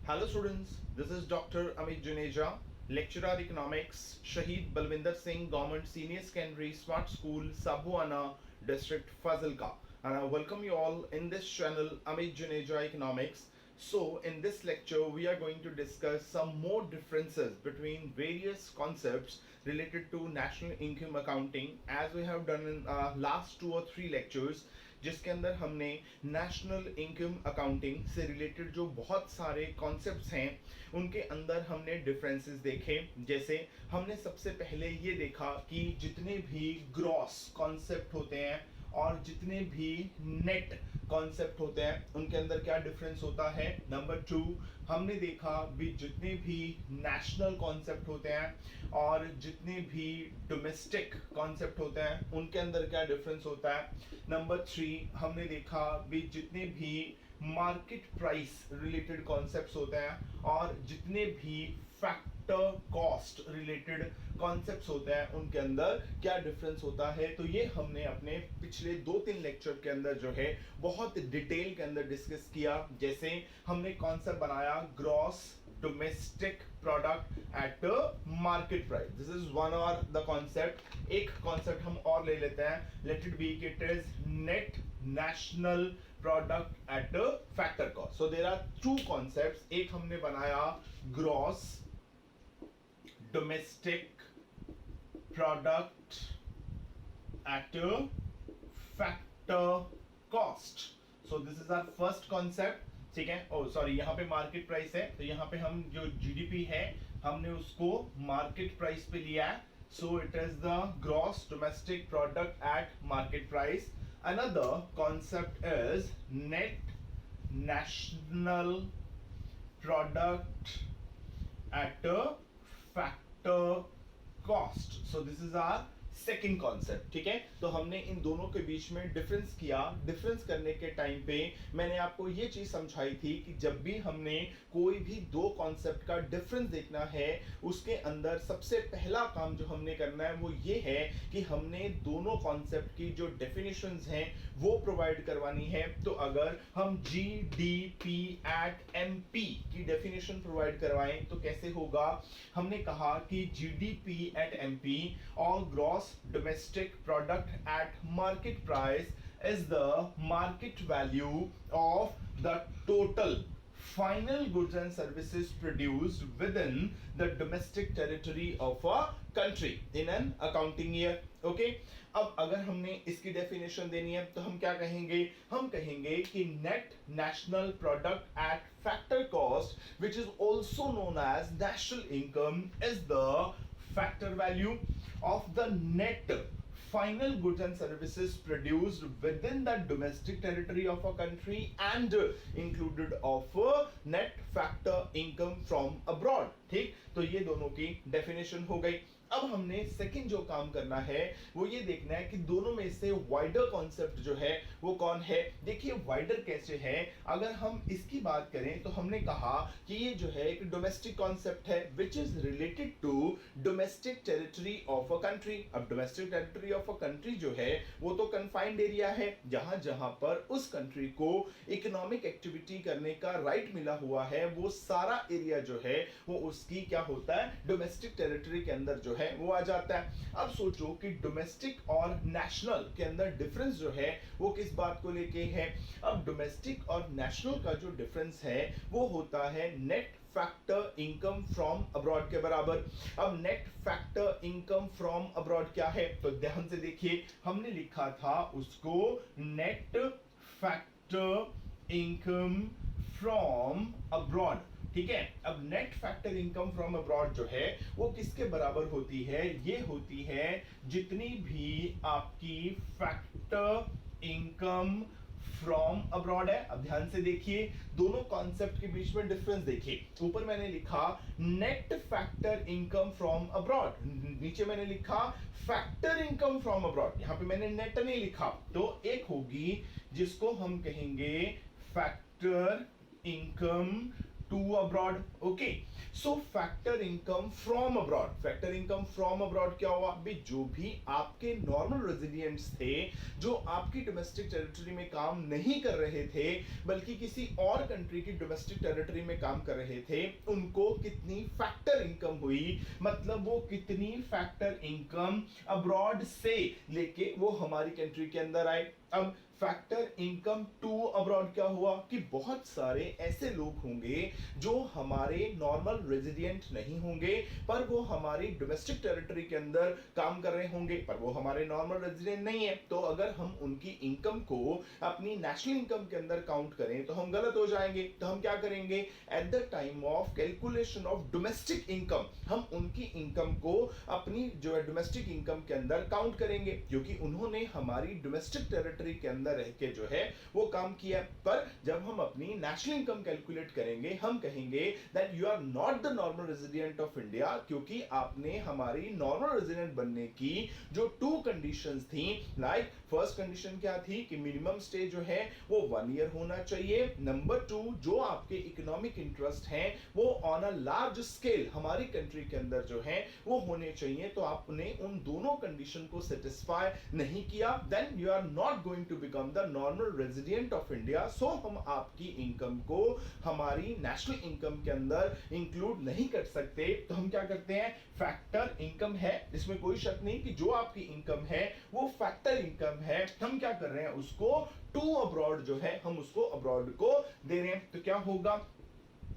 Hello students, this is Dr. Amit Juneja, lecturer economics, Shahid Balwinder Singh Government Senior Secondary Smart School, Sabuana District, Fazilka, and I welcome you all in this channel Amit Juneja Economics. So in this lecture we are going to discuss some more differences between various concepts related to national income accounting as we have done in last 2 or 3 lectures, जिसके अंदर हमने national income accounting से related जो बहुत सारे concepts हैं उनके अंदर हमने डिफरेंसेस देखे। जैसे हमने सबसे पहले ये देखा कि जितने भी ग्रॉस कॉन्सेप्ट होते हैं और जितने भी नेट कॉन्सेप्ट होते हैं उनके अंदर क्या डिफरेंस होता है। नंबर 2 हमने देखा भी जितने भी नेशनल कॉन्सेप्ट होते हैं और जितने भी डोमेस्टिक कॉन्सेप्ट होते हैं उनके अंदर क्या डिफरेंस होता है। नंबर 3 हमने देखा भी जितने भी मार्केट प्राइस रिलेटेड कॉन्सेप्ट्स होते हैं और जितने भी फैक्टर कॉस्ट रिलेटेड कॉन्सेप्ट्स होते हैं उनके अंदर क्या डिफरेंस होता है। तो ये हमने अपने पिछले 2-3 लेक्चर के अंदर जो है बहुत डिटेल के अंदर डिस्कस किया। जैसे हमने कॉन्सेप्ट बनाया gross domestic product at market price, this is one और द कॉन्सेप्ट। एक कॉन्सेप्ट हम और ले लेते हैं, let it be it is net national product at factor cost. So there are 2 concepts, एक हमने बनाया gross domestic product at factor cost. So this is our first concept, ठीक है। ओ सॉरी, यहाँ पे मार्केट प्राइस है तो यहाँ पे हम जो जीडीपी है हमने उसको मार्केट प्राइस पे लिया है। So it is the gross domestic product at market price. Another concept is net national product at a factor cost. So this is our second concept, ठीक है। तो हमने इन दोनों के बीच में डिफरेंस किया। डिफरेंस करने के टाइम पे मैंने आपको ये चीज समझाई थी कि जब भी हमने कोई भी 2 कॉन्सेप्ट का डिफरेंस देखना है उसके अंदर सबसे पहला काम जो हमने करना है वो ये है कि हमने दोनों कॉन्सेप्ट की जो डेफिनेशंस हैं वो प्रोवाइड करवानी है। तो अगर हम जीडीपी एट एमपी की डेफिनेशन प्रोवाइड करवाएं तो कैसे होगा। हमने कहा कि जीडीपी एट एमपी और gross domestic product at market price is the market value of the total final goods and services produced within the domestic territory of a country in an accounting year. Okay? अब अगर हमने इसकी definition देनी है तो हम क्या कहेंगे, हम कहेंगे कि net national product at factor cost which is also known as national income is the factor value of the net final goods and services produced within the domestic territory of a country and included of net factor income from abroad। ठीक, तो ये दोनों की definition हो गई। अब हमने second जो काम करना है वो ये देखना है कि दोनों में से वाइडर कॉन्सेप्ट जो है वो कौन है। देखिए वाइडर कैसे है, अगर हम इसकी बात करें तो हमने कहा कि ये जो है एक डोमेस्टिक कॉन्सेप्ट है which is related to domestic territory of a country. अब domestic territory of a country जो है वो तो कन्फाइंड एरिया है जहां जहां पर उस कंट्री को इकोनॉमिक एक्टिविटी करने का राइट मिला हुआ है, वो सारा एरिया जो है वो उसकी क्या होता है, डोमेस्टिक टेरिटरी के अंदर जो है वो आ जाता है। अब सोचो कि डोमेस्टिक और नेशनल के अंदर डिफरेंस जो है वो किस बात को लेके है। अब डोमेस्टिक और नेशनल का जो डिफरेंस है वो होता है net factor income from abroad के बराबर। अब net factor income from abroad क्या है, तो ध्यान से देखिए हमने लिखा था उसको net factor income from abroad, ठीक है। अब net factor income from abroad जो है वो किसके बराबर होती है, ये होती है जितनी भी आपकी फैक्टर इनकम फ्रॉम अब्रॉड है। अब ध्यान से देखिए दोनों कॉन्सेप्ट के बीच में डिफरेंस देखिए। ऊपर मैंने लिखा net factor income from abroad, नीचे मैंने लिखा फैक्टर इनकम फ्रॉम अब्रॉड, यहां पे मैंने नेट नहीं लिखा। तो एक होगी जिसको हम कहेंगे factor income to abroad. Okay, so factor income from abroad. Factor income from abroad क्या हुआ भाई, जो भी आपके नॉर्मल रेजिडेंट्स थे, जो आपकी डोमेस्टिक टेरिटरी में काम नहीं कर रहे थे बल्कि किसी और कंट्री की डोमेस्टिक टेरिटरी में काम कर रहे थे, उनको कितनी फैक्टर इनकम हुई, मतलब वो कितनी फैक्टर इनकम अब्रॉड से लेके वो हमारी कंट्री के अंदर आए। अब फैक्टर इनकम टू अब्रॉड क्या हुआ कि बहुत सारे ऐसे लोग होंगे जो हमारे नॉर्मल रेजिडेंट नहीं होंगे, पर वो हमारी डोमेस्टिक टेरिटरी के अंदर काम कर रहे होंगे, पर वो हमारे नॉर्मल रेजिडेंट नहीं है। तो अगर हम उनकी इनकम को अपनी नेशनल इनकम के अंदर काउंट करें तो हम गलत हो जाएंगे। तो हम क्या करेंगे, at the time of calculation of domestic income हम उनकी इनकम को अपनी जो है डोमेस्टिक इनकम के अंदर काउंट करेंगे, क्योंकि उन्होंने हमारी डोमेस्टिक टेरिटरी के अंदर रह के जो है वो काम किया। पर जब हम अपनी नेशनल इनकम कैलकुलेट करेंगे हम कहेंगे that you are not the normal resident of India, क्योंकि आपने हमारी नॉर्मल रेजिडेंट बनने की जो टू कंडीशंस थी, लाइक फर्स्ट कंडीशन क्या थी कि मिनिमम स्टे जो है वो 1 ईयर होना चाहिए, नंबर 2 जो आपके इकोनॉमिक इंटरेस्ट हैं वो ऑन अ लार्ज स्केल हमारी कंट्री के अंदर जो है वो होने चाहिए। तो आपने उन दोनों कंडीशन को सेटिस्फाई नहीं किया, then you are not going to become the normal resident of India. So हम आपकी इनकम को हमारी नेशनल इनकम के अंदर इंक्लूड नहीं कर सकते। तो हम क्या करते हैं, फैक्टर इनकम है, इसमें कोई शक नहीं कि जो आपकी इनकम है वो फैक्टर इनकम है, हम क्या कर रहे हैं उसको टू अब्रॉड जो है हम उसको अब्रॉड को दे रहे हैं। तो क्या होगा,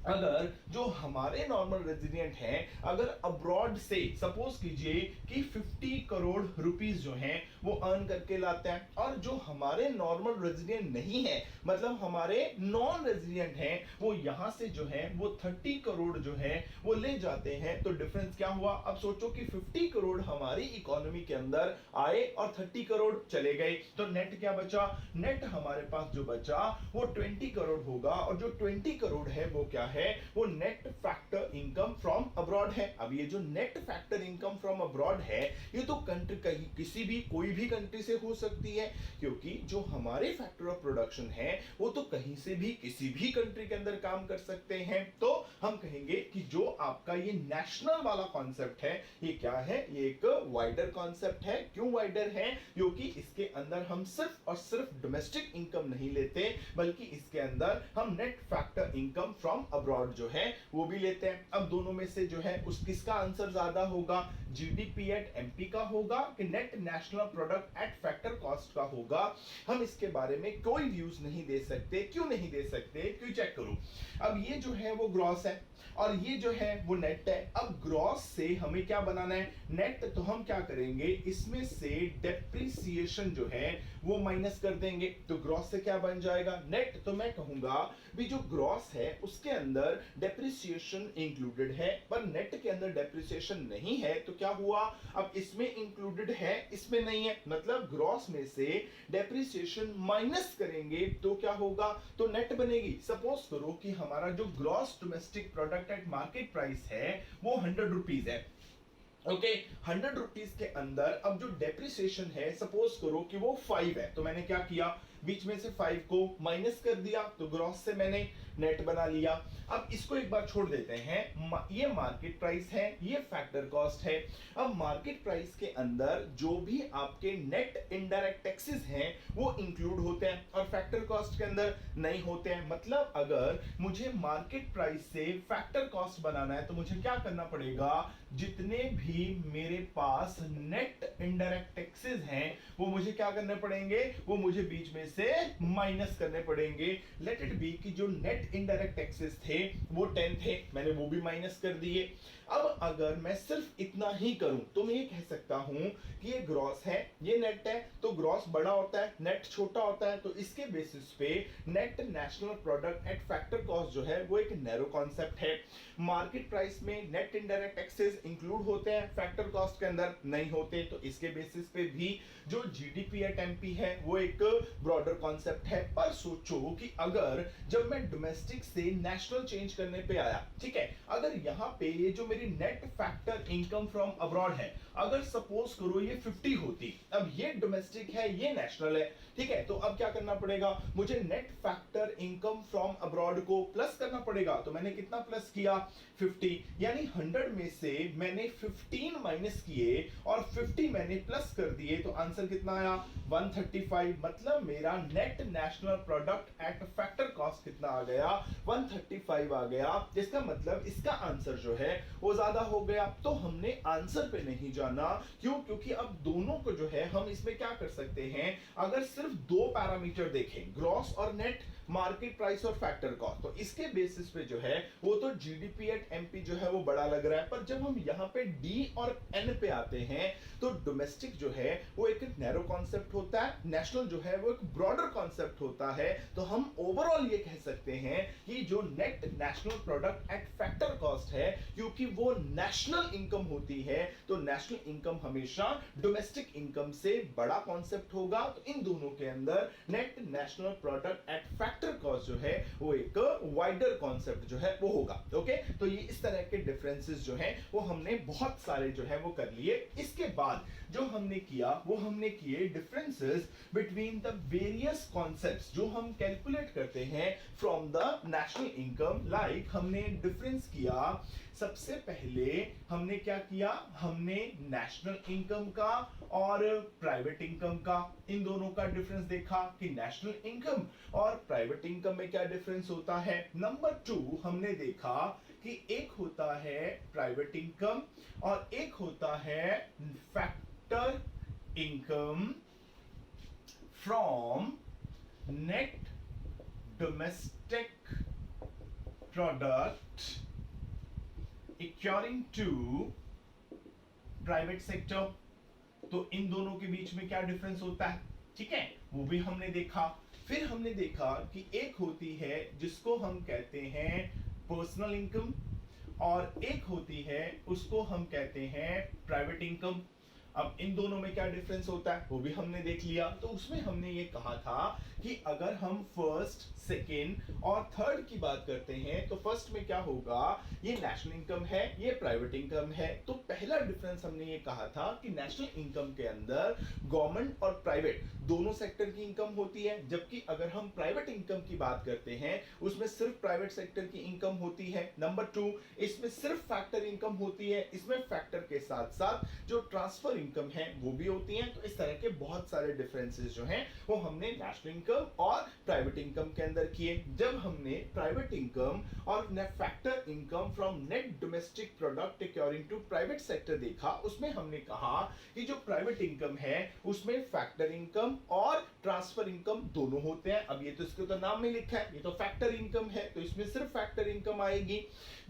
अगर जो हमारे नॉर्मल रेजिडेंट हैं अगर अब्रॉड से सपोज कीजिए कि 50 करोड़ रुपीस जो हैं वो अर्न करके लाते हैं, और जो हमारे नॉर्मल रेजिडेंट नहीं है मतलब हमारे नॉन रेजिडेंट हैं वो यहां से जो है वो 30 करोड़ जो है वो ले जाते हैं, तो डिफरेंस क्या हुआ। अब सोचो कि 50 करोड़ हमारी इकोनॉमी के अंदर आए और 30 करोड़ चले गए, तो नेट क्या बचा, नेट हमारे पास जो बचा वो 20 करोड़ होगा, और जो 20 करोड़ है वो क्या है, वो net factor income from abroad है। अब ये जो net factor income from abroad है ये तो कंट्री कहीं किसी भी कोई भी कंट्री से हो सकती है, क्योंकि जो हमारे फैक्टर ऑफ प्रोडक्शन है वो तो कहीं से भी किसी भी कंट्री के अंदर काम कर सकते हैं। तो हम कहेंगे कि जो आपका ये नेशनल वाला कॉन्सेप्ट है ये क्या है, ये एक वाइडर कॉन्सेप्ट है। क्यों वाइडर है, क्योंकि इसके अंदर हम सिर्फ और सिर्फ डोमेस्टिक इनकम नहीं लेते बल्कि इसके अंदर हम net factor income from abroad जो है वो भी लेते हैं। अब दोनों में से जो है उस किसका आंसर ज्यादा होगा, जीडीपी एट एमपी का होगा कि net national product at factor cost का होगा। हम इसके बारे में कोई व्यूज नहीं दे सकते। क्यों नहीं दे सकते, क्यों, चेक करो। अब ये जो है वो ग्रॉस है और ये जो है वो नेट है। अब ग्रॉस से हमें क्या बनाना है, नेट, तो हम क्या करेंगे इसमें से डेप्रिसिएशन जो है वो माइनस कर देंगे, तो ग्रॉस से क्या बन जाएगा, नेट। तो मैं कहूंगा भी जो ग्रॉस है उसके अंदर डेप्रिसिएशन इंक्लूडेड है पर नेट के अंदर डेप्रिसिएशन नहीं है, तो क्या हुआ, अब इसमें इंक्लूडेड है इसमें नहीं है, मतलब ग्रॉस में से डेप्रिसिएशन माइनस करेंगे तो क्या होगा, तो नेट बनेगी। सपोज करो कि हमारा जो gross domestic product at market price है वो 100 रुपीज है। ओके, 100 रुपीज के अंदर अब जो डेप्रिसिएशन है सपोज करो कि वो 5 है, तो मैंने क्या किया, बीच में से 5 को माइनस कर दिया, तो ग्रॉस से मैंने नेट बना लिया। अब इसको एक बार छोड़ देते हैं, ये मार्केट प्राइस है, ये फैक्टर कॉस्ट है। अब मार्केट प्राइस के अंदर जो भी आपके नेट इनडायरेक्ट टैक्सेस हैं वो इंक्लूड होते हैं और फैक्टर कॉस्ट के अंदर नहीं होते हैं। मतलब अगर मुझे मार्केट प्राइस से फैक्टर कॉस्ट बनाना है तो मुझे क्या करना पड़ेगा, जितने भी मेरे पास नेट इनडायरेक्ट टैक्सेस हैं वो मुझे क्या करने पड़ेंगे, वो मुझे बीच में से माइनस करने पड़ेंगे। लेट इट बी कि जो नेट इनडायरेक्ट टैक्सेस थे वो 10 थे, मैंने वो भी माइनस कर दिए। अब अगर मैं सिर्फ इतना ही करूं तो मैं ये कह सकता हूं कि ये ग्रॉस है ये नेट है, तो ग्रॉस बड़ा होता है नेट छोटा होता है, तो इसके बेसिस पे net national product at factor cost जो है वो एक नैरो कॉन्सेप्ट है। मार्केट प्राइस में नेट इनडायरेक्ट टैक्सेस इंक्लूड होते हैं, फैक्टर कॉस्ट के अंदर नहीं होते, तो इसके बेसिस पे पे भी जो जीडीपी एट एमपी है वो एक ब्रॉडर कॉन्सेप्ट है। पर सोचो कि अगर जब मैं डोमेस्टिक से नेशनल चेंज करने पे आया, ठीक है, अगर यहाँ पे ये जो मेरी net factor income from abroad है, अगर सपोज करो ये 50 होती, अब ये डोमेस्टिक है ये नेशनल है, ठीक है, तो अब क्या करना पड़ेगा, मुझे net factor income from abroad को प्लस करना पड़ेगा। तो मैंने कितना प्लस किया, 50, यानी 100 में से मैंने 15 माइनस किए और 50 मैंने प्लस कर दिए, तो आंसर कितना आया, 135। मतलब मेरा net national product at factor cost कितना आ गया, 135 आ गया। इसका मतलब इसका आंसर जो है वो ज्यादा हो गया। तो हमने आंसर पे नहीं जाना, क्यों, क्योंकि अब दोनों को जो है हम इसमें क्या कर सकते हैं, अगर सिर्फ दो पैरामीटर देखें, ग्रॉस और नेट, मार्केट प्राइस और फैक्टर कॉस्ट, तो इसके बेसिस पे जो है वो तो जीडीपी एट एमपी जो है वो बड़ा लग रहा है। पर जब हम यहाँ पे डी और एन पे आते हैं तो डोमेस्टिक जो है वो एक नैरो कॉन्सेप्ट होता है, नेशनल जो है वो एक ब्रॉडर कॉन्सेप्ट होता है। तो हम ओवरऑल ये कह सकते हैं कि जो net national product at factor cost है, क्योंकि वो नेशनल इनकम होती है, तो नेशनल इनकम हमेशा डोमेस्टिक इनकम से बड़ा कॉन्सेप्ट होगा। तो इन दोनों के अंदर net national product at factor cost जो है वो एक वाइडर कॉन्सेप्ट जो है वो होगा। ओके, तो ये इस तरह के डिफरेंसेस जो हैं वो हमने बहुत सारे जो है वो कर लिए। इसके बाद जो हमने किया वो हमने किए differences between the various concepts जो हम कैलकुलेट करते हैं from the national income. Like हमने डिफरेंस किया, सबसे पहले हमने क्या किया, हमने नेशनल इनकम का और प्राइवेट इनकम का, इन दोनों का डिफरेंस देखा कि नेशनल इनकम और प्राइवेट इनकम में क्या डिफरेंस होता है। नंबर 2 हमने देखा कि एक होता है प्राइवेट इनकम और एक होता है factor income from net domestic product according to private sector. तो इन दोनों के बीच में क्या डिफरेंस होता है, ठीक है, वो भी हमने देखा। फिर हमने देखा कि एक होती है जिसको हम कहते हैं पर्सनल इनकम और एक होती है उसको हम कहते हैं प्राइवेट इनकम। अब इन दोनों में क्या डिफरेंस होता है वो भी हमने देख लिया। तो उसमें हमने ये कहा था कि अगर हम फर्स्ट, सेकेंड और थर्ड की बात करते हैं तो फर्स्ट में क्या होगा, ये नेशनल इनकम है, ये प्राइवेट इनकम है। तो पहला डिफरेंस हमने ये कहा था कि नेशनल इनकम के अंदर गवर्नमेंट और प्राइवेट दोनों सेक्टर की इनकम होती है, जबकि अगर हम प्राइवेट इनकम की बात करते हैं उसमें सिर्फ प्राइवेट सेक्टर की इनकम होती है। नंबर 2, इसमें सिर्फ फैक्टर इनकम होती है, इसमें फैक्टर के साथ साथ जो ट्रांसफर इनकम है वो भी होती है। तो इस तरह के बहुत सारे डिफरेंसेस जो हैं वो हमने नेशनल इनकम और प्राइवेट इनकम के अंदर किए। जब हमने प्राइवेट इनकम और factor income from net domestic product according to private sector देखा, उसमें हमने कहा कि जो प्राइवेट इनकम है उसमें फैक्टर इनकम और ट्रांसफर इनकम दोनों होते हैं। अब ये तो इसके तो नाम में लिखा है, ये तो फैक्टर इनकम है तो इसमें सिर्फ फैक्टर इनकम आएगी।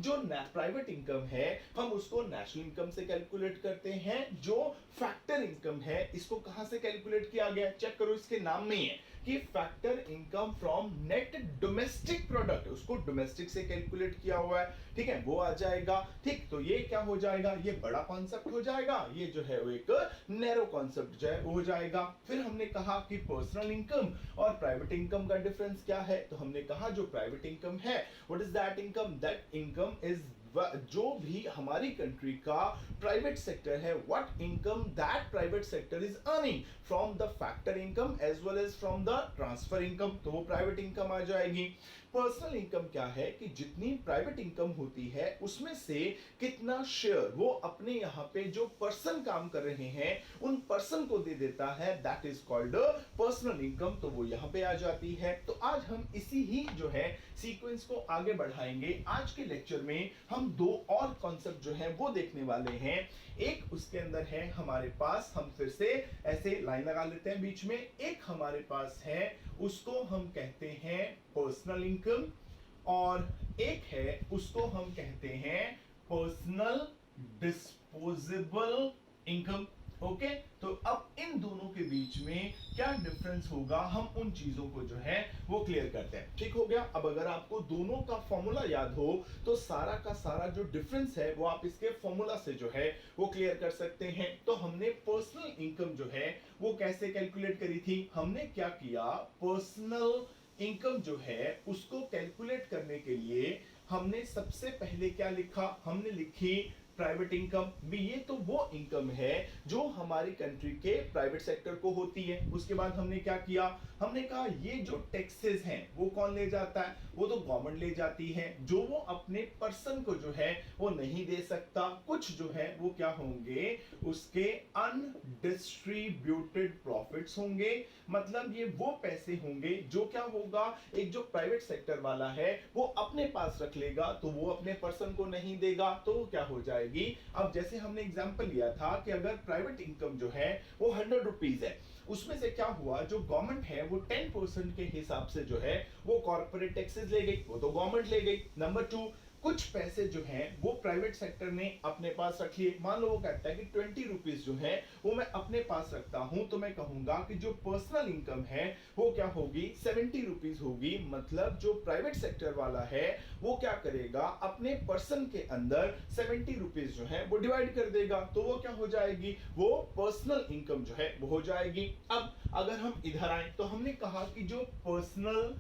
जो प्राइवेट इनकम है हम उसको नेशनल इनकम से कैलकुलेट करते हैं। जो फैक्टर इनकम है इसको कहां से कैलकुलेट किया गया, चेक करो, इसके नाम में ही है कि factor income from net domestic product, उसको डोमेस्टिक से कैलकुलेट किया हुआ है, ठीक है, वो आ जाएगा। ठीक, तो ये क्या हो जाएगा, ये बड़ा कॉन्सेप्ट हो जाएगा, ये जो है वो एक नैरो कॉन्सेप्ट जो है वो हो जाएगा। फिर हमने कहा कि पर्सनल इनकम और प्राइवेट इनकम का डिफरेंस क्या है, तो हमने कहा जो प्राइवेट इनकम है, what is that income, that income is जो भी हमारी कंट्री का प्राइवेट सेक्टर है, what income that private sector is earning from the factor income as well as from the transfer income, तो वो प्राइवेट इनकम आ जाएगी। Personal income क्या है कि जितनी प्राइवेट इनकम होती है उसमें से कितना शेयर वो अपने यहाँ पे जो पर्सन काम कर रहे हैं उन पर्सन को दे देता है, that is called personal income, तो वो यहाँ पे आ जाती है। तो आज हम इसी ही जो है सीक्वेंस को आगे बढ़ाएंगे। आज के लेक्चर में हम दो और कॉन्सेप्ट जो है वो देखने वाले हैं। एक उसके अंदर है हमारे पास, हम फिर से ऐसे लाइन लगा लेते हैं बीच में, एक हमारे पास है उसको हम कहते हैं पर्सनल इनकम और एक है उसको हम कहते हैं पर्सनल डिस्पोजेबल इनकम। ओके, तो अब इन दोनों के बीच में क्या डिफरेंस होगा, हम उन चीजों को जो है वो क्लियर करते हैं। ठीक हो गया। अब अगर आपको दोनों का फॉर्मूला याद हो तो सारा का सारा जो डिफरेंस है वो आप इसके फॉर्मूला से जो है वो क्लियर कर सकते हैं। तो हमने पर्सनल इनकम जो है वो कैसे कैलकुलेट करी थी, हमने क्या किया, पर्सनल इनकम जो है उसको कैलकुलेट करने के लिए हमने सबसे पहले क्या लिखा, हमने लिखी प्राइवेट इनकम भी। ये तो वो इनकम है जो हमारी कंट्री के प्राइवेट सेक्टर को होती है। उसके बाद हमने क्या किया, हमने कहा ये जो टैक्सेस हैं वो कौन ले जाता है, वो तो गवर्नमेंट ले जाती है, जो वो अपने पर्सन को जो है वो नहीं दे सकता। कुछ जो है वो क्या होंगे, उसके अनडिस्ट्रीब्यूटेड प्रॉफिट्स होंगे, मतलब ये वो पैसे होंगे जो क्या होगा, एक जो प्राइवेट सेक्टर वाला है वो अपने पास रख लेगा, तो वो अपने पर्सन को नहीं देगा, तो क्या हो जाएगी। अब जैसे हमने एग्जांपल लिया था कि अगर प्राइवेट इनकम जो है वो 100 रुपीज है, उसमें से क्या हुआ, जो गवर्नमेंट है वो 10% के हिसाब से जो है वो कॉर्पोरेट टैक्सेस ले गई, वो तो गवर्नमेंट ले गई। नंबर 2, कुछ पैसे जो हैं वो प्राइवेट सेक्टर ने अपने पास रख लिए। मान लो वो कहता है कि 20 रुपीज जो है वो मैं अपने पास रखता हूं, तो मैं कहूंगा कि जो पर्सनल इनकम है वो क्या होगी, 70 रुपीज होगी। मतलब जो प्राइवेट सेक्टर वाला है वो क्या करेगा, अपने पर्सन के अंदर 70 रुपीज जो है वो डिवाइड कर देगा, तो वो क्या हो जाएगी, वो पर्सनल इनकम जो है वो हो जाएगी। अब अगर हम इधर आए तो हमने कहा कि जो पर्सनल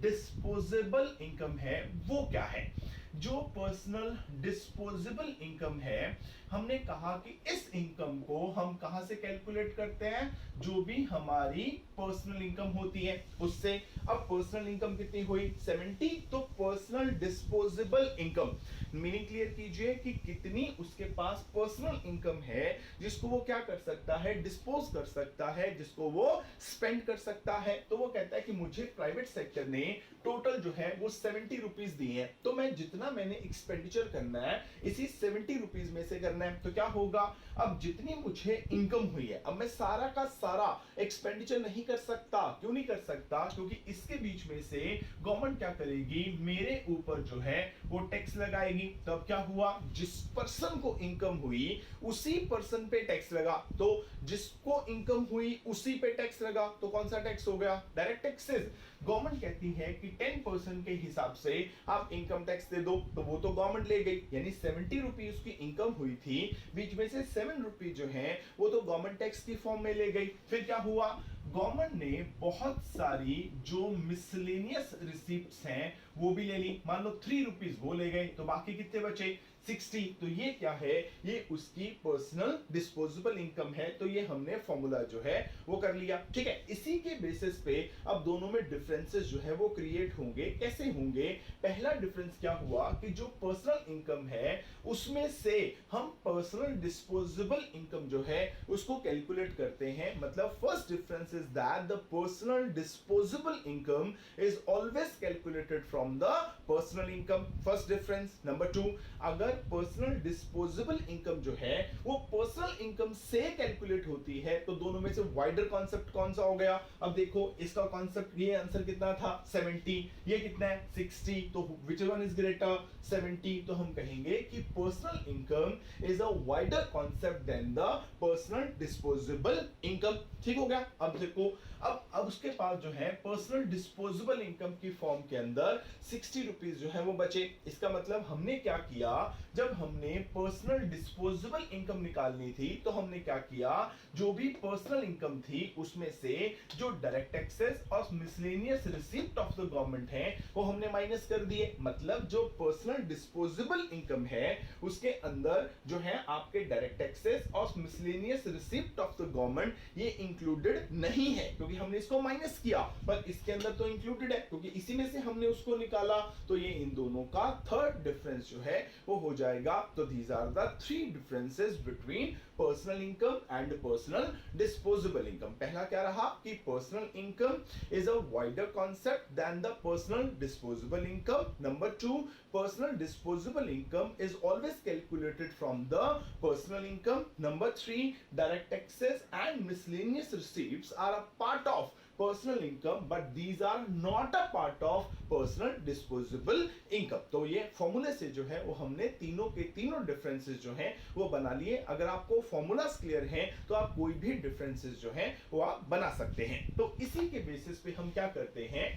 डिस्पोजेबल इनकम है वो क्या है। जो पर्सनल डिस्पोजेबल इनकम है, हमने कहा कि इस इनकम को हम कहां से कैलकुलेट करते हैं, जो भी हमारी पर्सनल इनकम होती है उससे। अब पर्सनल इनकम कितनी हुई, 70, तो personal disposable income meaning clear कीजिए कि कितनी उसके पास पर्सनल इनकम है जिसको वो क्या कर सकता है, डिस्पोज कर सकता है, जिसको वो स्पेंड कर सकता है। तो वो कहता है कि मुझे प्राइवेट सेक्टर ने टोटल जो है वो 70 रुपीज दी है, तो मैं जितना मैंने एक्सपेंडिचर करना है इसी 70 रुपीज में से करना है। तो क्या होगा, अब जितनी मुझे इनकम हुई है, अब मैं सारा का सारा एक्सपेंडिचर नहीं कर सकता। क्यों नहीं कर सकता, क्योंकि इसके बीच में से गवर्नमेंट क्या करेगी, मेरे ऊपर जो है वो टैक्स लगाएगी। तब क्या हुआ, जिस पर्सन को इनकम हुई उसी पर्सन पे टैक्स लगा, तो जिसको इनकम हुई उसी पे टैक्स लगा, तो कौन सा टैक्स हो गया, डायरेक्ट टैक्सेस। गवर्नमेंट कहती है कि 10% के हिसाब से आप इनकम टैक्स दे दो, तो वो तो गवर्नमेंट ले गई, यानी 70 रुपीज की इनकम हुई थी, बीच में से 7 रुपीज जो है वो तो गवर्नमेंट टैक्स की फॉर्म में ले गई। फिर क्या हुआ, गवर्नमेंट ने बहुत सारी जो मिसलेनियस रिसीप्ट्स हैं वो भी ले ली। मान लो 3 रुपीज वो ले गए, तो बाकी कितने बचे, 60। तो ये क्या है, ये उसकी पर्सनल डिस्पोजेबल इनकम है। तो ये हमने फॉर्मूला जो है वो कर लिया। ठीक है, इसी के बेसिस पे अब दोनों में डिफरेंसेस जो है वो क्रिएट होंगे। कैसे होंगे, पहला डिफरेंस क्या हुआ कि जो पर्सनल इनकम है उसमें से हम पर्सनल डिस्पोजेबल इनकम जो है उसको कैलकुलेट करते हैं। मतलब first difference is that the personal disposable income is always calculated from the personal income, first difference. Number 2, अगर पर्सनल डिस्पोजेबल इनकम जो है वो पर्सनल इनकम से कैलकुलेट होती है, तो दोनों में से वाइडर कॉन्सेप्ट कौन सा हो गया। अब देखो इसका कॉन्सेप्ट, ये आंसर कितना था 70, ये कितना है 60, तो विच वन इज ग्रेटर 70। तो हम कहेंगे कि personal income is a wider concept than the personal disposable income. ठीक हो गया। अब देखो, अब उसके पास जो है पर्सनल डिस्पोजेबल इनकम की फॉर्म के अंदर 60 रुपीज जो है वो बचे। इसका मतलब हमने क्या किया, जब हमने पर्सनल डिस्पोजेबल इनकम निकालनी थी तो हमने क्या किया, जो भी पर्सनल इनकम थी उसमें से जो डायरेक्ट टैक्सेस और miscellaneous receipt of the government है वो हमने माइनस कर दिए। मतलब जो पर्सनल डिस्पोजेबल इनकम है उसके अंदर जो है आपके डायरेक्ट टैक्सेस और miscellaneous receipt of the government ये इंक्लूडेड नहीं है, क्योंकि हमने इसको माइनस किया, पर इसके अंदर तो इंक्लूडेड है क्योंकि इसी में से हमने उसको निकाला। तो ये इन दोनों का थर्ड डिफरेंस जो है वो हो जाएगा। तो these are the 3 differences between personal income and personal disposable income. पहला क्या रहा कि personal income is a wider concept than the personal disposable income. Number 2, personal disposable income is always calculated from the personal income. Number 3, direct taxes and miscellaneous receipts are a part of personal income, but these are not a part of personal disposable income. तो ये फॉर्मूले से जो है वो हमने तीनों के तीनों डिफरेंसेस जो हैं वो बना लिए। अगर आपको फॉर्मूलाज क्लियर हैं तो आप कोई भी डिफरेंसेस जो हैं वो आप बना सकते हैं। तो इसी के बेसिस पे हम क्या करते हैं,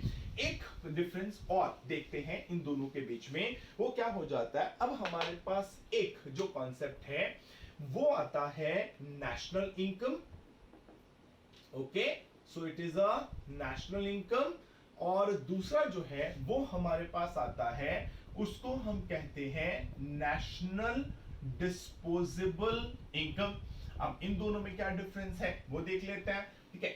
एक डिफरेंस और देखते हैं इन दोनों के बीच में। वो क्या हो जाता है, अब हमारे पास एक जो कॉन्सेप्ट है वो आता है national income. Okay, so it is a national income. और दूसरा जो है वो हमारे पास आता है, उसको हम कहते हैं नेशनल डिस्पोजेबल इनकम। अब इन दोनों में क्या डिफरेंस है वो देख लेते हैं। ठीक है,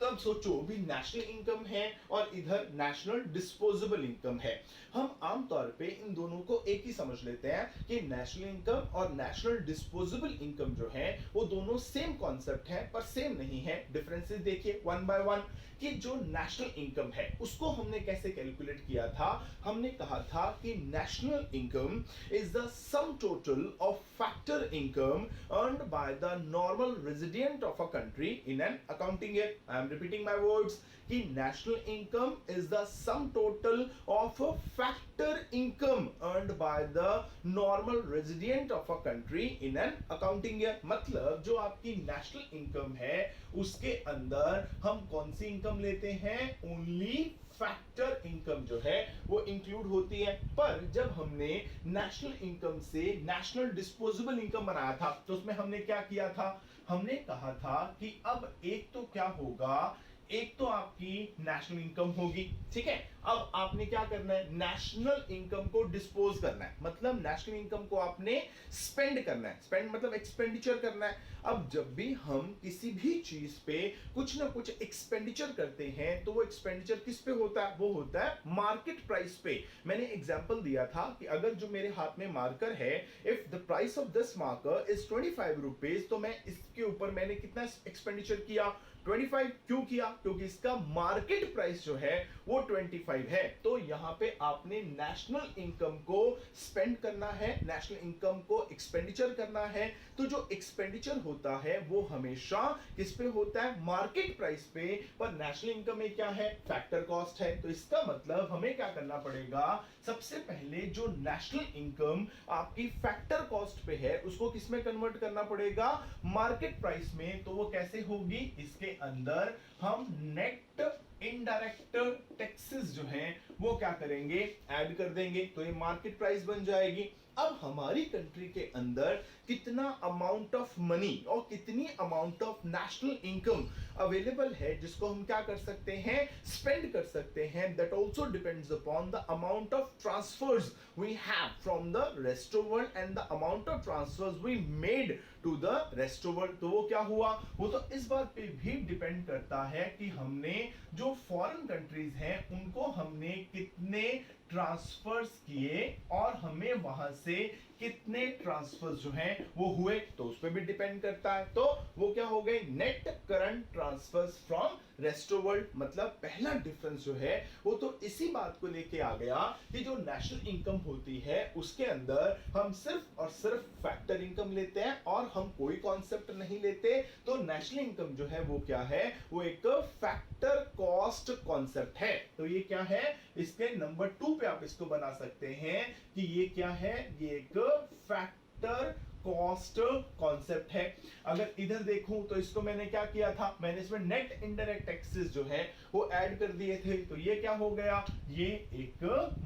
तब सोचो भी नेशनल इनकम है और इधर नेशनल डिस्पोजेबल इनकम है। हम आमतौर पे इन दोनों को एक ही समझ लेते हैं कि नेशनल इनकम और नेशनल डिस्पोजेबल इनकम जो है वो दोनों सेम कॉन्सेप्ट है, पर सेम नहीं है। डिफरेंसेस देखिए वन बाय वन कि जो नेशनल इनकम है उसको हमने कैसे कैलकुलेट किया था। हमने कहा था कि national income is the sum total of factor income earned by the normal resident of a country in an accounting year. I am repeating my words कि national income is the sum total of a factor income earned by the normal resident of a country in an accounting year. मतलब जो आपकी national income है उसके अंदर हम कौन सी income लेते हैं, ओनली फैक्टर इनकम जो है वो इंक्लूड होती है। पर जब हमने नेशनल इनकम से नेशनल डिस्पोजेबल इनकम बनाया था तो उसमें हमने क्या किया था, हमने कहा था कि अब एक तो क्या होगा, एक तो आपकी नेशनल इनकम होगी। ठीक है, अब आपने क्या करना है, नेशनल इनकम को डिस्पोज करना है, मतलब नेशनल इनकम को आपने स्पेंड करना है। स्पेंड मतलब एक्सपेंडिचर करना है। अब जब भी हम किसी भी चीज पे कुछ ना कुछ एक्सपेंडिचर करते हैं तो वो एक्सपेंडिचर किस पे होता है, वो होता है मार्केट प्राइस पे। मैंने एग्जांपल दिया था कि अगर जो मेरे हाथ में मार्कर है, if the price of this marker is 25 rupees, तो मैं इसके ऊपर मैंने कितना एक्सपेंडिचर किया, 25। क्यों किया, क्योंकि इसका मार्केट प्राइस जो है वो 25 है। तो यहां पे आपने नेशनल इनकम को स्पेंड करना है, नेशनल इनकम को एक्सपेंडिचर करना है। तो जो एक्सपेंडिचर होता है वो हमेशा किस पे होता है, मार्केट प्राइस पे। पर नेशनल इनकम में क्या है, फैक्टर कॉस्ट है। तो इसका मतलब हमें क्या करना पड़ेगा, सबसे पहले जो नेशनल इनकम आपकी फैक्टर कॉस्ट पे है उसको किस में कन्वर्ट करना पड़ेगा, मार्केट प्राइस में। तो वो कैसे होगी, इसके अंदर हम नेट इनडायरेक्ट टैक्सेस जो हैं वो क्या करेंगे, ऐड कर देंगे, तो ये मार्केट प्राइस बन जाएगी। अब हमारी कंट्री के अंदर कितना अमाउंट ऑफ मनी और कितनी amount of national income available है जिसको हम क्या कर सकते हैं, स्पेंड कर सकते हैं। That also depends upon the amount of transfers we have from the rest of world and the amount of transfers we made to the rest of world. तो वो क्या हुआ, वो तो इस बात पे भी डिपेंड करता है कि हमने जो फॉरेन कंट्रीज हैं उनको हमने कितने ट्रांसफर्स किए और हमें वहां से कितने ट्रांसफर्स जो हैं वो हुए, तो उस पर भी डिपेंड करता है। तो वो क्या हो गए, net current transfers from rest of world. मतलब पहला डिफरेंस जो है वो तो इसी बात को लेके आ गया कि जो नेशनल इनकम होती है उसके अंदर हम सिर्फ और सिर्फ फैक्टर इनकम लेते हैं और हम कोई कॉन्सेप्ट नहीं लेते। तो नेशनल इनकम जो है वो क्या है, वो एक फैक्टर कॉस्ट कॉन्सेप्ट है। तो ये क्या है, इसके नंबर 2 पे आप इसको बना सकते हैं कि ये क्या है, ये एक फैक्टर कॉस्ट कॉन्सेप्ट है। अगर इधर देखूं तो इसको मैंने क्या किया था, मैंने इसमें नेट इनडायरेक्ट टैक्सेस जो है वो ऐड कर दिए थे। तो ये क्या हो गया, ये एक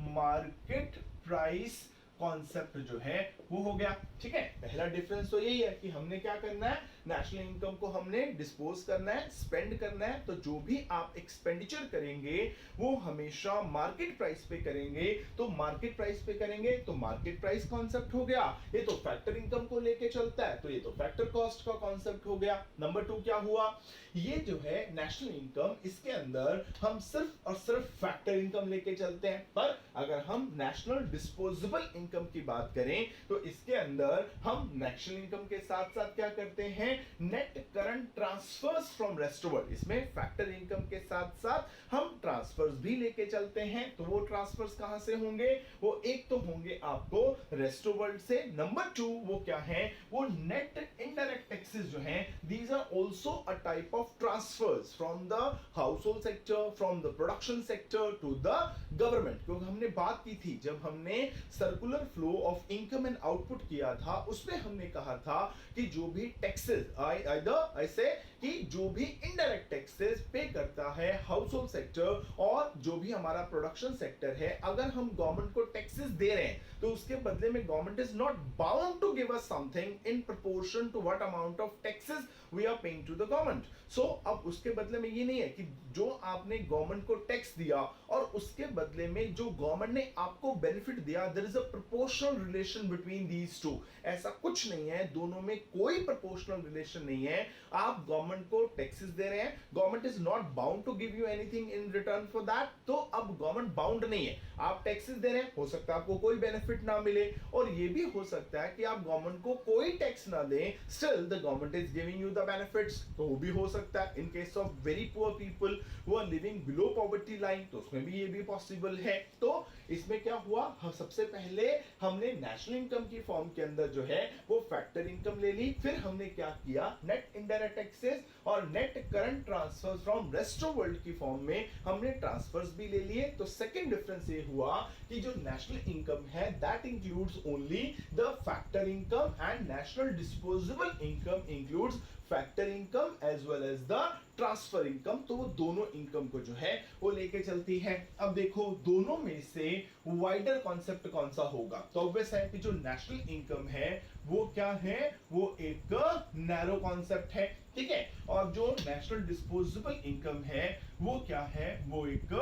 मार्केट प्राइस कॉन्सेप्ट जो है वो हो गया। ठीक है, पहला डिफरेंस तो यही है कि हमने क्या करना है, नेशनल इनकम को हमने डिस्पोज करना है, स्पेंड करना है। तो जो भी आप एक्सपेंडिचर करेंगे वो हमेशा मार्केट प्राइस पे करेंगे। तो मार्केट प्राइस पे करेंगे तो मार्केट प्राइस कॉन्सेप्ट हो गया। ये तो फैक्टर इनकम को लेके चलता है, तो ये तो फैक्टर कॉस्ट का कॉन्सेप्ट हो गया। नंबर 2 क्या हुआ, ये जो है नेशनल इनकम, इसके अंदर हम सिर्फ और सिर्फ फैक्टर इनकम लेके चलते हैं। पर अगर हम नेशनल डिस्पोजेबल इनकम की बात करें तो इसके अंदर हम नेशनल इनकम के साथ साथ क्या करते हैं, net current transfers from rest of world. इसमें फैक्टर इनकम के साथ साथ हम ट्रांसफर्स भी लेके चलते हैं। तो वो ट्रांसफर्स कहां से होंगे, वो एक तो होंगे आपको रेस्ट ऑफ वर्ल्ड से। नंबर 2 वो क्या है, वो नेट इनडायरेक्ट टैक्सेस जो हैं these are also a type of transfers from the household sector, from the production sector to the government. क्योंकि हमने बात की थी जब हमने circular flow of income and output किया था, उसमें हमने कहा था कि जो भी टैक्सेस आइदर ऐसे कि जो भी इनडायरेक्ट टैक्सेस पे करता है हाउस होल्ड सेक्टर और जो भी हमारा प्रोडक्शन सेक्टर है, अगर हम गवर्नमेंट को टैक्सेस दे रहे हैं तो उसके बदले में government is not bound to give us something in proportion to what amount of taxes we are paying to the government. So अब उसके बदले में ये नहीं है कि जो आपने गवर्नमेंट को टैक्स दिया और उसके बदले में जो गवर्नमेंट ने आपको बेनिफिट दिया, there is a proportional relation between these two. ऐसा कुछ नहीं है, दोनों में कोई प्रोपोर्शनल रिलेशन नहीं है. आप गवर्नमेंट को टैक्सेस दे रहे हैं, government is not bound to give you anything in return for that. तो अब गवर्नमेंट बाउंड नहीं है, आप टैक्सेस दे रहे हैं, हो सकता है आपको कोई बेनिफिट ना मिले और ये भी हो सकता है कि आप गवर्नमेंट को कोई टैक्स ना दें, still the government is giving you the benefits. तो वो भी हो सकता है. In case of very poor people who are living below poverty line, तो उसमें भी ये भी पॉसिबल है. तो इसमें क्या हुआ, सबसे पहले हमने नेशनल इनकम की फॉर्म के अंदर जो है वो फैक्टर इनकम ले ली, फिर हमने क्या किया नेट इनडायरेक्ट टैक्सेस और net current transfer from rest of world की फॉर्म में हमने ट्रांसफर्स भी ले लिए. तो सेकंड डिफरेंस ये हुआ कि जो नेशनल इनकम है that includes only the factor income and national disposable income includes factor income as well as the transfer income. तो वो दोनों इनकम को जो है वो लेके चलती है. अब देखो दोनों में से वाइडर कॉन्सेप्ट कौन सा होगा, तो ऑब्वियस है कि जो नेशनल इनकम है वो क्या है, वो एक नैरो कॉन्सेप्ट है, ठीक है. और जो नेशनल डिस्पोजेबल इनकम है वो क्या है, वो एक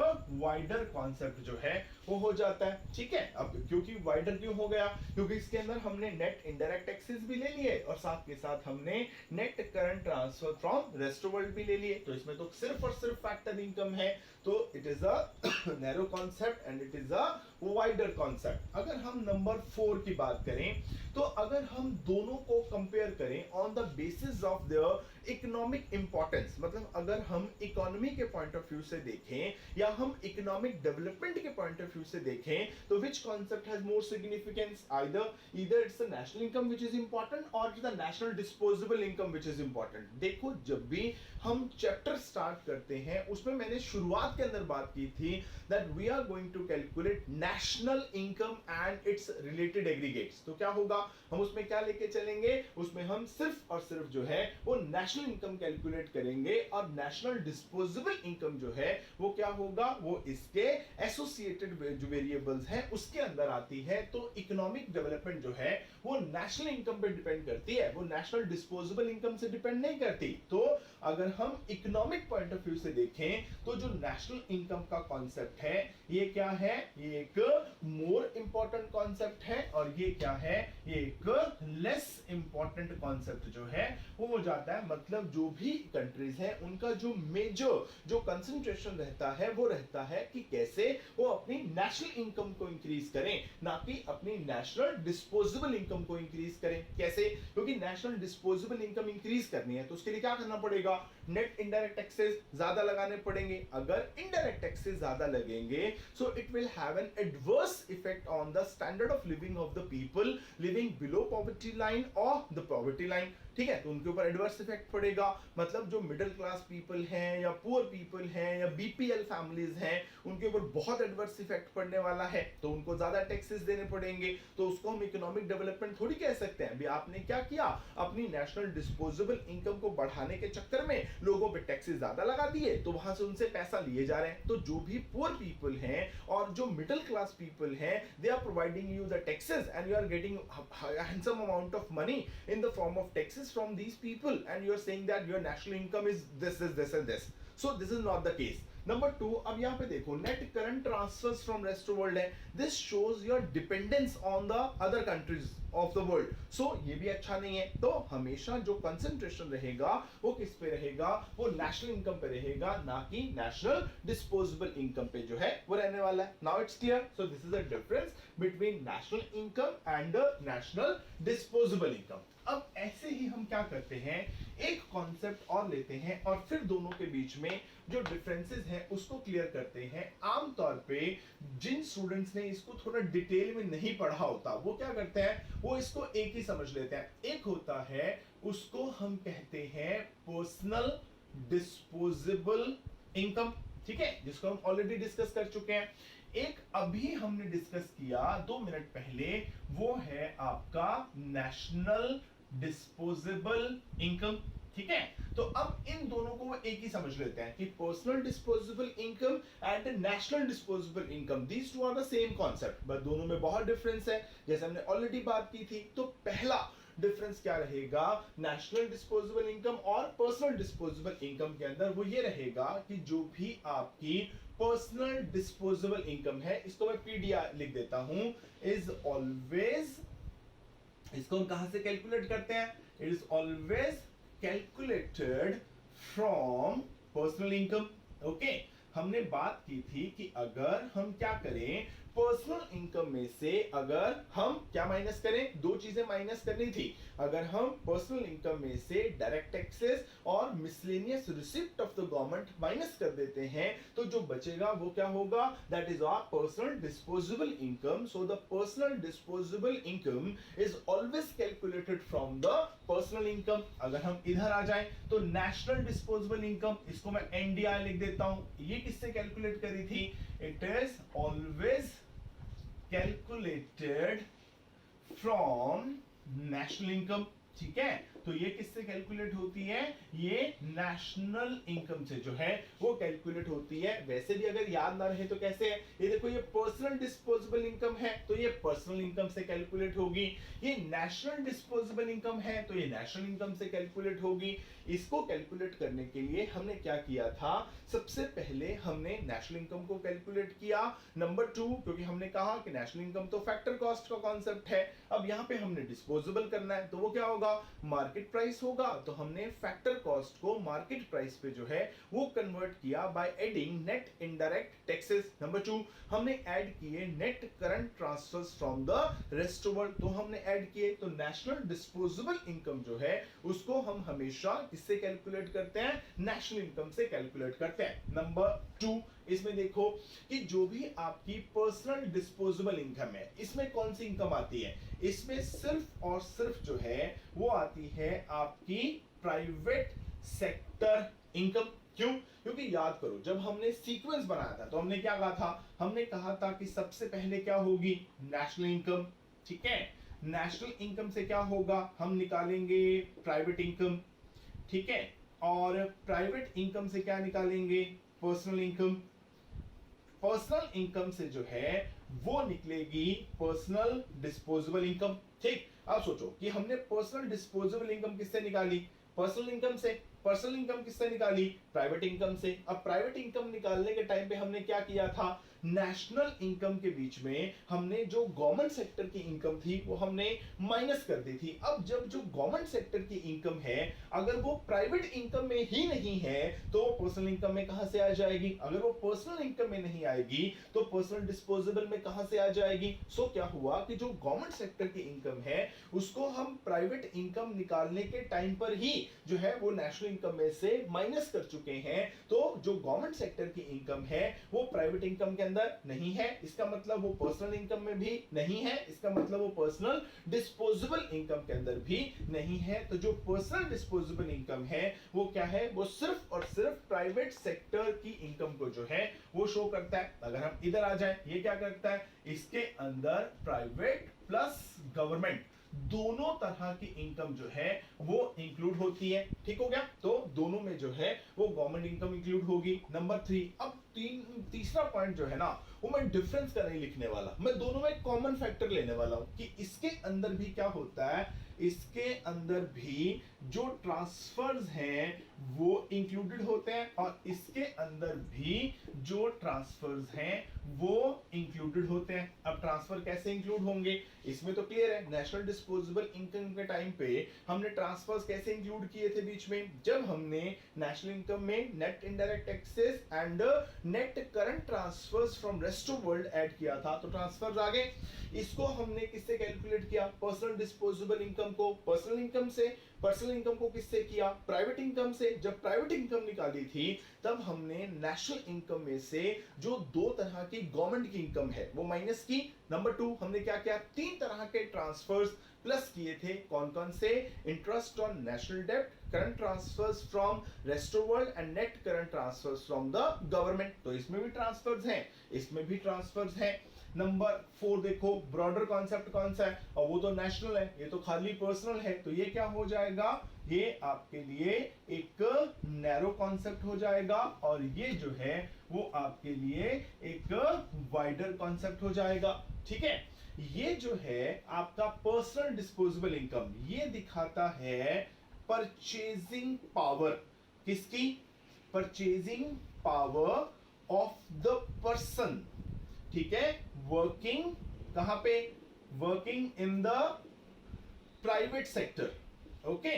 वाइडर कॉन्सेप्ट जो है वो हो जाता है, ठीक है. अब क्योंकि वाइडर क्यों हो गया, क्योंकि इसके अंदर हमने नेट इनडायरेक्ट टैक्सेस भी ले लिए और साथ के साथ हमने net current transfer from rest of world भी ले लिए. तो इसमें तो सिर्फ और सिर्फ फैक्टर इनकम है. तो it is a narrow concept and it is a wider concept. अगर हम नंबर 4 की बात करें, तो अगर हम दोनों को कंपेयर करें on the basis of their economic importance, मतलब अगर हम इकोनॉमी के पॉइंट ऑफ व्यू से देखें या हम इकोनॉमिक डेवलपमेंट के पॉइंट ऑफ व्यू से देखें, तो विच concept has more significance, either it's the national income which is important or it's the national disposable income which is important. देखो जब भी हम चैप्टर स्टार्ट करते हैं उसमें मैंने शुरुआत के अंदर बात की थी that we are going to calculate national income and its related aggregates. तो क्या होगा, हम उसमें क्या लेके चलेंगे, उसमें हम सिर्फ और सिर्फ जो है वो नेशनल इनकम कैलकुलेट करेंगे और नेशनल डिस्पोजेबल इनकम जो है वो क्या होगा, वो इसके एसोसिएटेड जो वेरिएबल्स हैं उसके अंदर आती है. तो इकोनॉमिक डेवलपमेंट जो है वो नेशनल इनकम पे डिपेंड करती है, वो नेशनल डिस्पोजेबल इनकम से डिपेंड नहीं करती. तो अगर हम इकोनॉमिक पॉइंट ऑफ व्यू से देखें तो जो नेशनल इनकम का कॉन्सेप्ट है ये क्या है, ये एक मोर इंपॉर्टेंट कॉन्सेप्ट है और ये क्या है, ये एक लेस इंपॉर्टेंट कॉन्सेप्ट जो है वो हो जाता है. मतलब जो भी कंट्रीज हैं उनका जो मेजर जो कंसंट्रेशन रहता है वो रहता है कि कैसे वो अपनी नेशनल इनकम को इंक्रीज करें, ना कि अपनी नेशनल डिस्पोजेबल इनकम को इंक्रीज करें. कैसे, क्योंकि नेशनल डिस्पोजेबल इनकम इंक्रीज करनी है तो उसके लिए क्या करना पड़ेगा, नेट इनडायरेक्ट टैक्सेस ज्यादा लगाने पड़ेंगे. अगर इनडायरेक्ट टैक्सेस ज्यादा लगेंगे so it will have an adverse effect on the standard of living of the people living below poverty line और द पॉवर्टी लाइन, ठीक है. तो उनके ऊपर एडवर्स इफेक्ट पड़ेगा. मतलब जो मिडिल क्लास पीपल हैं या पुअर पीपल हैं या बीपीएल फैमिलीज हैं उनके ऊपर बहुत एडवर्स इफेक्ट पड़ने वाला है, तो उनको ज्यादा टैक्सेस देने पड़ेंगे. तो उसको हम इकोनॉमिक डेवलपमेंट थोड़ी कह सकते हैं. अभी आपने क्या किया, अपनी नेशनल डिस्पोजेबल इनकम को बढ़ाने के चक्कर में लोगों पे टैक्सेस ज्यादा लगा दिए, तो वहां से उनसे पैसा लिए जा रहे हैं. तो जो भी पुअर पीपल हैं और जो मिडिल क्लास पीपल हैं, they are providing you the taxes and you are getting handsome amount of money in the form of taxes from these people and you are saying that your national income is this and this. So this is not the case. Number 2, अब यहाँ पे देखो net current transfers from rest of world है. This shows your dependence on the other countries of the world. So ये भी अच्छा नहीं है. तो हमेशा जो concentration रहेगा वो किस पे रहेगा, वो national income पे रहेगा, ना कि national disposable income पे जो है वो रहने वाला है. Now it's clear. So this is the difference between national income and national disposable income. अब ऐसे ही हम क्या करते हैं, एक कॉन्सेप्ट और लेते हैं और फिर दोनों के बीच में जो डिफरेंसेस हैं उसको क्लियर करते हैं. आमतौर पे जिन स्टूडेंट्स ने इसको थोड़ा डिटेल में नहीं पढ़ा होता वो क्या करते हैं, वो इसको एक ही समझ लेते हैं. एक होता है उसको हम कहते हैं पर्सनल डिस्पोजेबल इनकम, ठीक है, जिसको हम ऑलरेडी डिस्कस कर चुके हैं। एक अभी हमने डिस्कस किया 2 मिनट पहले, वो है आपका नेशनल डिस्पोजेबल इनकम, ठीक है। तो अब इन दोनों को एक ही समझ लेते हैं कि personal disposable income and national disposable income, these two are the same concept, but दोनों में बहुत डिफरेंस है, जैसे हमने ऑलरेडी बात की थी। तो पहला डिफरेंस क्या रहेगा नेशनल डिस्पोजेबल इनकम और पर्सनल डिस्पोजेबल इनकम के अंदर, वो ये रहेगा कि जो भी आपकी पर्सनल डिस्पोजेबल इनकम है, इसको मैं पीडीआर लिख देता हूं, इज ऑलवेज, इसको हम कहां से कैलकुलेट करते हैं, it is always calculated from personal income. Okay, हमने बात की थी कि अगर हम क्या करें, पर्सनल इनकम में से अगर हम क्या माइनस करें, दो चीजें माइनस करनी थी। अगर हम पर्सनल इनकम में से डायरेक्ट टैक्सेस और miscellaneous receipt of the government minus कर देते हैं, तो जो बचेगा वो क्या होगा, that is our personal disposable income. So the personal disposable income is always calculated from the personal income. अगर हम इधर आ जाएं तो नेशनल डिस्पोजेबल इनकम, इसको मैं एनडीआई लिख देता हूं, ये किससे कैलकुलेट करी थी, it is always calculated from national income, ठीक है। तो ये किससे कैलकुलेट होती है, ये नेशनल इनकम से जो है वो कैलकुलेट होती है। वैसे भी अगर याद ना रहे तो कैसे है, ये देखो ये पर्सनल डिस्पोजेबल इनकम है तो ये पर्सनल इनकम से कैलकुलेट होगी, ये नेशनल डिस्पोजेबल इनकम है तो ये नेशनल इनकम से कैलकुलेट होगी। इसको कैलकुलेट करने के लिए हमने क्या किया था, सबसे पहले हमने नेशनल इनकम को कैलकुलेट किया। नंबर 2, क्योंकि हमने कहा कि नेशनल इनकम तो फैक्टर कॉस्ट का कॉन्सेप्ट है, अब यहां पे हमने डिस्पोजेबल करना है, तो वो क्या होगा, मार्केट प्राइस होगा। तो हमने फैक्टर कॉस्ट को मार्केट प्राइस पे जो है वो कन्वर्ट किया by adding net indirect taxes. Number 2, हमने ऐड किए net current transfers from the rest world, तो हमने ऐड किए। तो नेशनल डिस्पोजेबल इनकम जो है उसको हम हमेशा किससे कैलकुलेट करते हैं, नेशनल इनकम से कैलकुलेट करते हैं। नंबर 2, इसमें देखो कि जो भी आपकी पर्सनल डिस्पोजेबल इनकम है, इसमें कौन सी इनकम आती है, इसमें सिर्फ और सिर्फ जो है वो आती है आपकी प्राइवेट सेक्टर इनकम। क्यों, क्योंकि याद करो जब हमने सीक्वेंस बनाया था तो हमने क्या कहा था, हमने कहा था कि सबसे पहले क्या होगी, नेशनल इनकम, ठीक है। नेशनल इनकम से क्या होगा, हम निकालेंगे प्राइवेट इनकम, ठीक है, और प्राइवेट इनकम से क्या निकालेंगे, पर्सनल इनकम। पर्सनल इनकम से जो है वो निकलेगी पर्सनल डिस्पोजेबल इनकम, ठीक। अब सोचो कि हमने पर्सनल डिस्पोजेबल इनकम किससे निकाली, पर्सनल इनकम से। पर्सनल इनकम किससे निकाली, प्राइवेट इनकम से। अब प्राइवेट इनकम निकालने के टाइम पे हमने क्या किया था, नेशनल इनकम के बीच में हमने जो गवर्नमेंट सेक्टर की इनकम थी वो हमने माइनस कर दी थी। अब जब जो गवर्नमेंट सेक्टर की इनकम है अगर वो प्राइवेट इनकम में ही नहीं है तो पर्सनल इनकम में कहां से आ जाएगी, अगर वो पर्सनल इनकम में नहीं आएगी तो पर्सनल डिस्पोजेबल में कहां से आ जाएगी। सो क्या हुआ कि जो गवर्नमेंट सेक्टर की इनकम है उसको हम प्राइवेट इनकम निकालने के टाइम पर ही जो है वो नेशनल इनकम में से माइनस कर चुके हैं। तो जो गवर्नमेंट सेक्टर की इनकम है वो प्राइवेट इनकम के अंदर नहीं है, इसका मतलब वो पर्सनल इनकम में भी नहीं है, इसका मतलब वो पर्सनल डिस्पोजेबल इनकम के अंदर भी नहीं है। तो जो पर्सनल डिस्पोजेबल इनकम है वो क्या है, वो सिर्फ और सिर्फ प्राइवेट सेक्टर की इनकम को जो है वो शो करता है। अगर हम इधर आ जाए, ये क्या करता है, इसके अंदर प्राइवेट प्लस गवर्नमेंट दोनों तरह की इनकम जो है वो इंक्लूड होती है, ठीक हो गया। तो दोनों में जो है वो गवर्नमेंट इनकम इंक्लूड होगी। नंबर 3, अब तीसरा पॉइंट जो है ना वो मैं डिफरेंस का नहीं लिखने वाला, मैं दोनों में कॉमन फैक्टर लेने वाला हूं कि इसके अंदर भी क्या होता है, इसके अंदर भी जो ट्रांसफर्स हैं वो इंक्लूडेड होते हैं और इसके अंदर भी जो ट्रांसफर्स हैं वो इंक्लूडेड होते हैं। अब ट्रांसफर कैसे इंक्लूड होंगे, इसमें तो क्लियर है, नेशनल डिस्पोजेबल इनकम के टाइम पे हमने ट्रांसफर्स कैसे इंक्लूड किए थे बीच में, जब हमने नेशनल इनकम में net indirect taxes and net current transfers from rest of world add किया था तो ट्रांसफर्स आ गए। इसको हमने किससे कैलकुलेट किया, पर्सनल डिस्पोजेबल इनकम को पर्सनल इनकम से, पर्सनल इनकम को किससे किया, प्राइवेट इनकम से। जब प्राइवेट इनकम निकाली थी तब हमने नेशनल इनकम में से जो दो तरह की गवर्नमेंट की इनकम है वो माइनस की। नंबर 2, हमने क्या किया, 3 तरह के ट्रांसफर्स प्लस किए थे कौन कौन से, इंटरेस्ट ऑन नेशनल डेब्ट, current transfers from rest of world and net current transfers from the government. तो इसमें भी ट्रांसफर्स हैं, इसमें भी ट्रांसफर्स हैं। नंबर 4 देखो, ब्रॉडर कॉन्सेप्ट कौन सा है, और वो तो नेशनल है, ये तो खाली पर्सनल है, तो ये क्या हो जाएगा, ये आपके लिए एक नैरो कॉन्सेप्ट हो जाएगा, और ये जो है वो आपके लिए एक वाइडर कॉन्सेप्ट हो जाएगा। ठीक है, ये जो है आपका पर्सनल डिस्पोजेबल इनकम, ये दिखाता है परचेजिंग पावर, किसकी, purchasing power of the person. ठीक है, वर्किंग कहां पे, working in the private sector. Okay,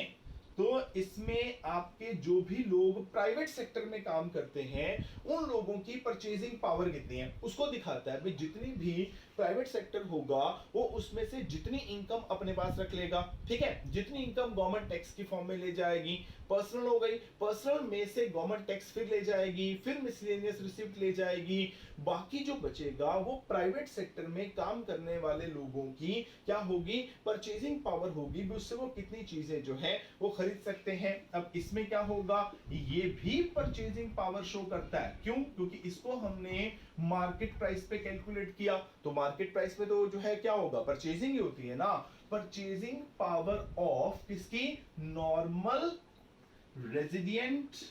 तो इसमें आपके जो भी लोग प्राइवेट सेक्टर में काम करते हैं उन लोगों की परचेजिंग पावर कितनी है उसको दिखाता है। भाई जितनी भी प्राइवेट सेक्टर होगा वो उसमें से जितनी इनकम अपने पास रख लेगा। ठीक है, जितनी इनकम गवर्नमेंट टैक्स की फॉर्म में ले जाएगी, पर्सनल हो गई, पर्सनल में से गवर्नमेंट टैक्स फिर ले जाएगी, फिर मिसलेनियस रिसिप्ट ले जाएगी, बाकी जो बचेगा वो प्राइवेट सेक्टर में काम करने वाले लोगों की क्या होगी, परचेजिंग पावर होगी, उससे वो कितनी चीजें जो है वो खरीद सकते हैं। अब इसमें क्या होगा, ये भी परचेजिंग पावर शो करता है, क्यों, क्योंकि इसको हमने मार्केट प्राइस पे कैलकुलेट किया, तो मार्केट प्राइस पे तो जो है क्या होगा, परचेजिंग ही होती है ना, परचेजिंग पावर ऑफ किसकी, normal resident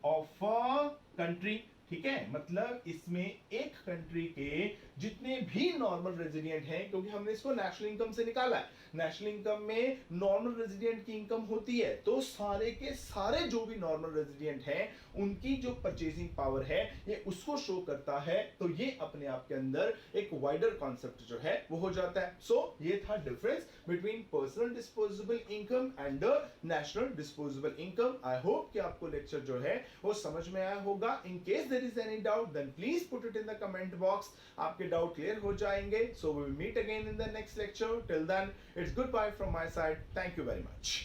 of a country. ठीक है, मतलब इसमें एक कंट्री के जितने भी नॉर्मल रेजिडेंट हैं, क्योंकि हमने इसको नेशनल इनकम से निकाला है, नेशनल इनकम में नॉर्मल रेजिडेंट की इनकम होती है, तो सारे के सारे जो भी नॉर्मल रेजिडेंट हैं उनकी जो परचेजिंग पावर है ये उसको शो करता है। तो ये अपने आप के अंदर एक वाइडर कॉन्सेप्ट जो है वो हो जाता है। सो ये था difference between personal disposable income and national disposable income. I hope कि आपको लेक्चर जो है वो समझ में आया होगा। In case there is any doubt then please put it in the comment box, आपके डाउट क्लियर हो जाएंगे। So we will meet again in the next lecture, till then it's goodbye from my side, thank you very much.